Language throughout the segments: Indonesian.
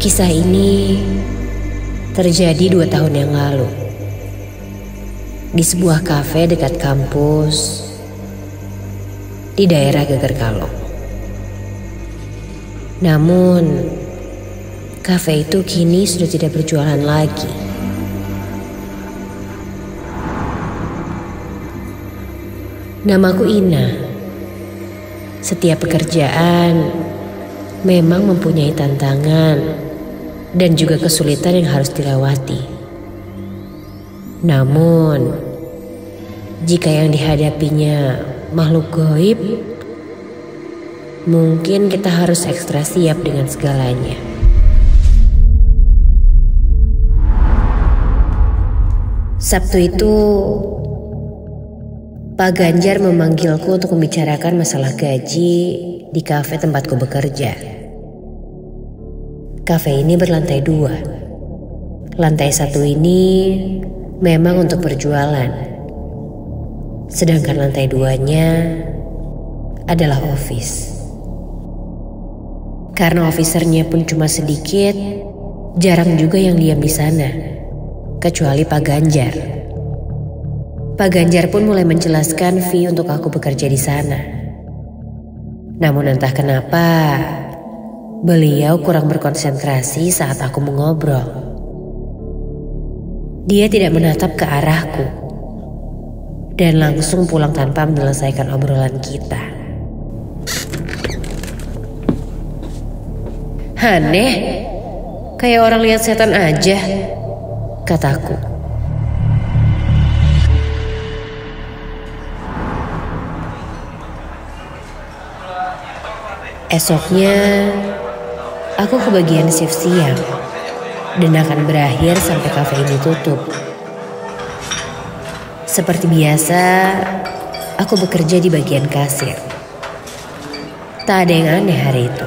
Kisah ini terjadi 2 tahun yang lalu di sebuah kafe dekat kampus di daerah Gegerkalong. Namun, kafe itu kini sudah tidak berjualan lagi. Namaku Ina. Setiap pekerjaan memang mempunyai tantangan dan juga kesulitan yang harus dilewati. Namun, jika yang dihadapinya makhluk gaib, mungkin kita harus ekstra siap dengan segalanya. Sabtu itu, Pak Ganjar memanggilku untuk membicarakan masalah gaji di kafe tempatku bekerja. Kafe ini berlantai 2. Lantai 1 ini memang untuk berjualan. Sedangkan lantai 2-nya adalah office. Karena officernya pun cuma sedikit, jarang juga yang diam di sana. Kecuali Pak Ganjar. Pak Ganjar pun mulai menjelaskan fee untuk aku bekerja di sana. Namun entah kenapa, beliau kurang berkonsentrasi saat aku mengobrol. Dia tidak menatap ke arahku dan langsung pulang tanpa menyelesaikan obrolan kita. Aneh, kayak orang lihat setan aja, kataku. Esoknya, aku kebagian shift siang dan akan berakhir sampai kafe ini tutup. Seperti biasa, aku bekerja di bagian kasir. Tak ada yang aneh hari itu.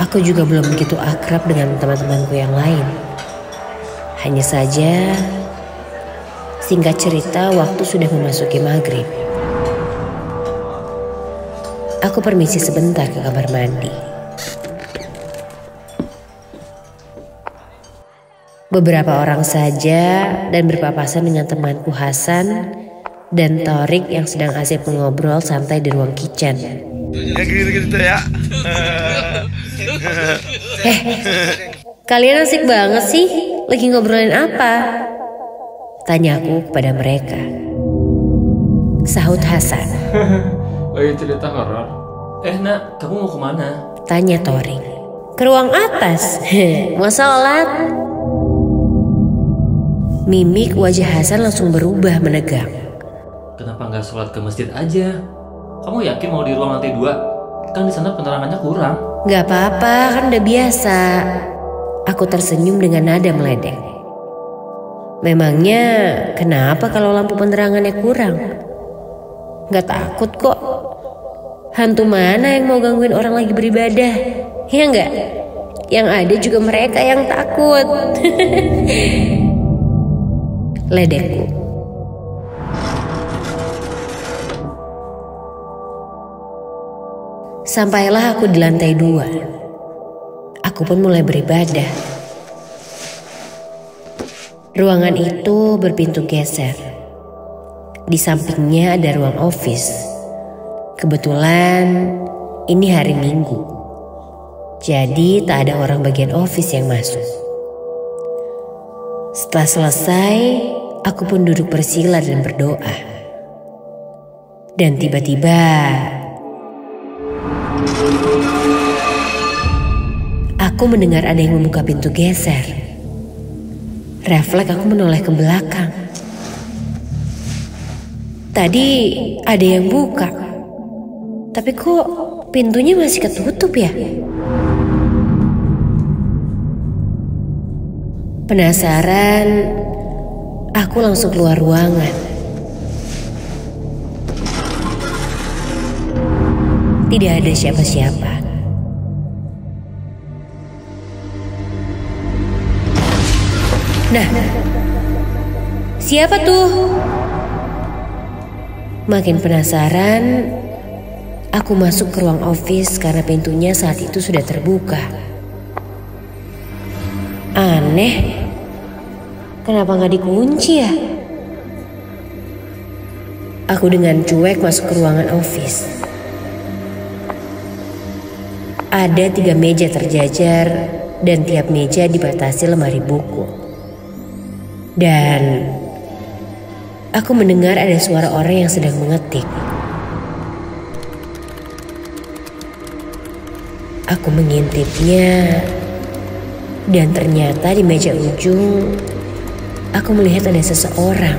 Aku juga belum begitu akrab dengan teman-temanku yang lain. Hanya saja, singkat cerita, waktu sudah memasuki maghrib. Aku permisi sebentar ke kamar mandi. Beberapa orang saja dan berpapasan dengan temanku Hasan dan Torik yang sedang asik mengobrol santai di ruang kitchen. Ya gitu ya. Kalian asik banget sih. Lagi ngobrolin apa? Tanyaku kepada mereka. Sahut Hasan. Lagi cerita horor. Nak, kamu mau kemana? Tanya Torik. Ke ruang atas. Mau sholat? Mimik wajah Hasan langsung berubah menegang. Kenapa nggak sholat ke masjid aja? Kamu yakin mau di ruang lantai 2? Kan di sana penerangannya kurang. Gak apa-apa, kan udah biasa. Aku tersenyum dengan nada meledek. Memangnya kenapa kalau lampu penerangannya kurang? Gak takut kok. Hantu mana yang mau gangguin orang lagi beribadah? Ya enggak? Yang ada juga mereka yang takut. Ledekku. Sampailah aku di lantai 2. Aku pun mulai beribadah. Ruangan itu berpintu geser. Di sampingnya ada ruang office. Kebetulan ini hari Minggu. Jadi tak ada orang bagian office yang masuk. Setelah selesai, aku pun duduk bersila dan berdoa. Dan tiba-tiba aku mendengar ada yang membuka pintu geser. Refleks aku menoleh ke belakang. Tadi ada yang buka. Tapi kok pintunya masih ketutup ya? Penasaran, aku langsung keluar ruangan. Tidak ada siapa-siapa. Nah, siapa tuh? Makin penasaran, aku masuk ke ruang office karena pintunya saat itu sudah terbuka. Aneh, kenapa gak dikunci ya? Aku dengan cuek masuk ke ruangan office. Ada 3 meja terjajar dan tiap meja dibatasi lemari buku. Dan aku mendengar ada suara orang yang sedang mengetik. Aku mengintipnya dan ternyata di meja ujung aku melihat ada seseorang.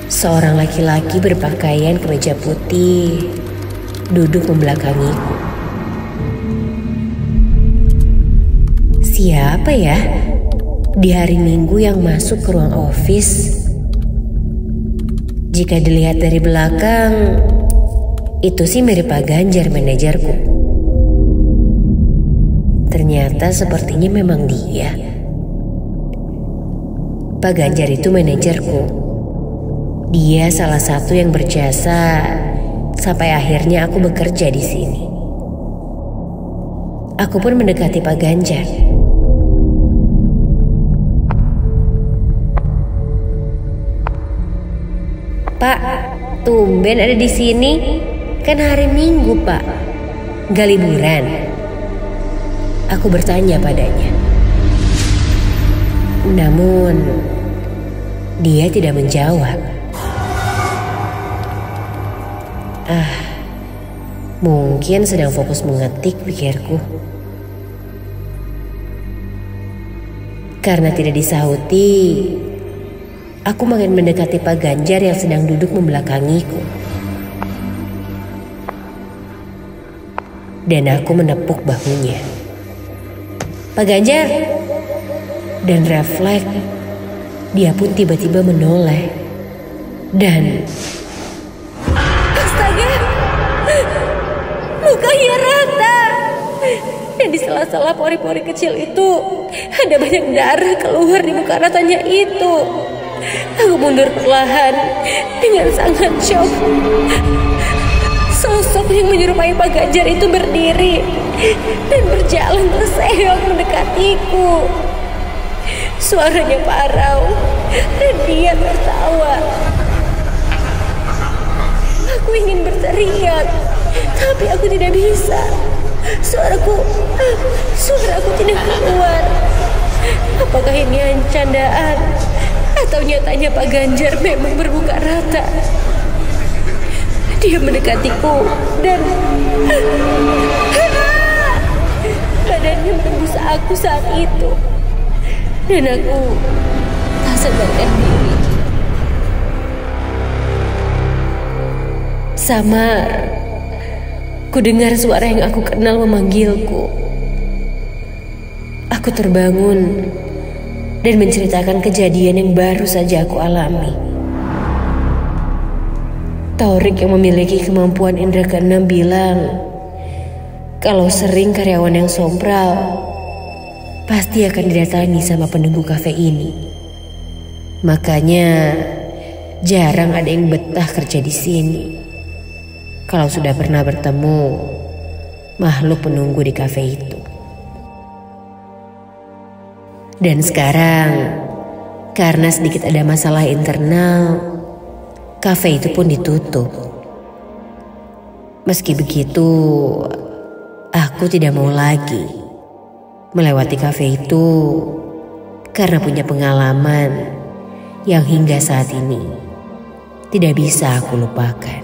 Seorang laki-laki berpakaian kemeja putih duduk membelakangiku. Siapa ya di hari Minggu yang masuk ke ruang office? Jika dilihat dari belakang, itu sih mirip Pak Ganjar, manajerku. Ternyata sepertinya memang dia. Pak Ganjar itu manajerku. Dia salah satu yang berjasa sampai akhirnya aku bekerja di sini. Aku pun mendekati Pak Ganjar. Pak, tumben ada di sini. Kan hari Minggu, Pak. Gak liburan. Aku bertanya padanya. Namun dia tidak menjawab. Mungkin sedang fokus mengetik, pikirku. Karena tidak disahuti, aku makin mendekati Pak Ganjar yang sedang duduk membelakangiku. Dan aku menepuk bahunya. Pak Ganjar! Dan refleks, dia pun tiba-tiba menoleh. Dan mukanya rata. Dan di sela-sela pori-pori kecil itu ada banyak darah keluar di muka ratanya itu. Aku mundur perlahan dengan sangat shock. Sosok yang menyerupai Pak Ganjar itu berdiri dan berjalan terseok mendekatiku. Suaranya parau dan dia tertawa. Aku ingin berteriak, tapi aku tidak bisa. Suaraku tidak keluar. Apakah ini candaan atau nyatanya Pak Ganjar memang bermuka rata? Dia mendekatiku dan badannya menembus aku saat itu. Dan aku tak sadarkan diri. Samar, ku dengar suara yang aku kenal memanggilku. Aku terbangun dan menceritakan kejadian yang baru saja aku alami. Taurik yang memiliki kemampuan indera keenam bilang kalau sering karyawan yang sompral pasti akan didatangi sama penunggu kafe ini. Makanya jarang ada yang betah kerja di sini. Kalau sudah pernah bertemu makhluk penunggu di kafe itu. Dan sekarang karena sedikit ada masalah internal, kafe itu pun ditutup. Meski begitu, aku tidak mau lagi melewati kafe itu karena punya pengalaman yang hingga saat ini tidak bisa aku lupakan.